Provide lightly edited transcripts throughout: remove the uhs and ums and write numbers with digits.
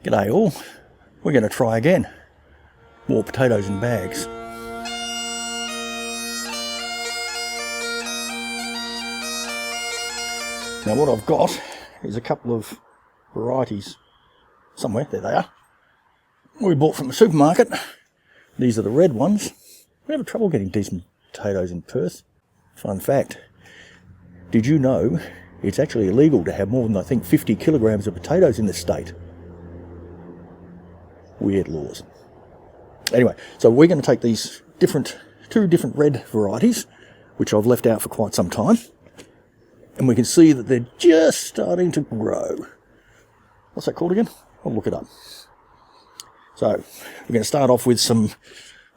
G'day all, we're going to try again. More potatoes in bags. Now what I've got is a couple of varieties somewhere, there they are. We bought from the supermarket. These are the red ones. We have trouble getting decent potatoes in Perth. Fun fact, did you know it's actually illegal to have more than I think 50 kilograms of potatoes in this state? Weird laws. Anyway, so we're going to take these two different red varieties, which I've left out for quite some time, and we can see that they're just starting to grow. What's that called again? I'll look it up. So we're going to start off with some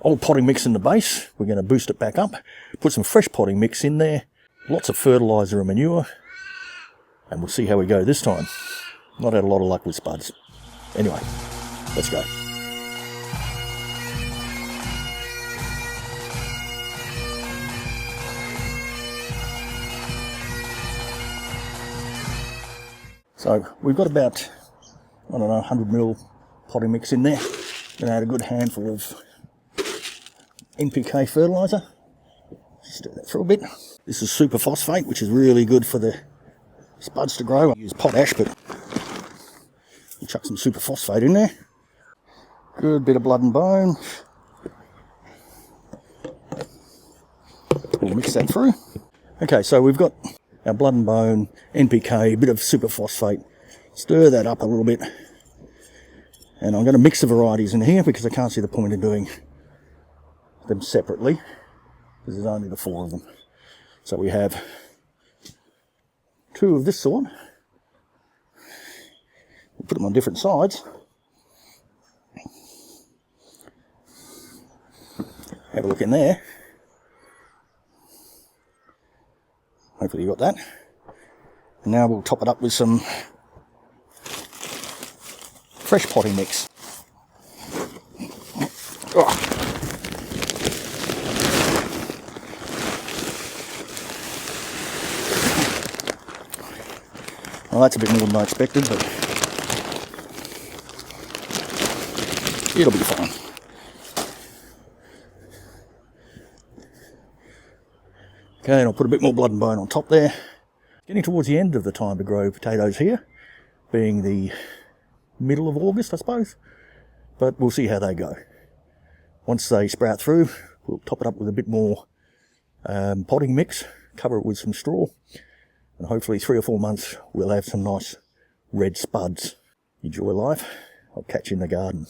old potting mix in the base. We're going to boost it back up, put some fresh potting mix in there, lots of fertiliser and manure, and we'll see how we go this time. Not had a lot of luck with spuds. Anyway, let's go. So we've got about, I don't know, 100ml potting mix in there. Going to add a good handful of NPK fertiliser. Stir that through a bit. This is super phosphate, which is really good for the spuds to grow. I use potash, but we'll chuck some super phosphate in there. Good bit of blood and bone. We'll mix that through. Okay, so we've got our blood and bone, NPK, a bit of super phosphate. Stir that up a little bit. And I'm going to mix the varieties in here because I can't see the point of doing them separately, because there's only the 4 of them. So we have 2 of this sort. We'll put them on different sides. Have a look in there. Hopefully you got that. And now we'll top it up with some fresh potting mix. Oh. Well, that's a bit more than I expected, but it'll be fine. Okay, and I'll put a bit more blood and bone on top there. Getting towards the end of the time to grow potatoes here, being the middle of August, I suppose. But we'll see how they go. Once they sprout through, we'll top it up with a bit more potting mix, cover it with some straw, and hopefully 3 or 4 months we'll have some nice red spuds. Enjoy life. I'll catch you in the garden.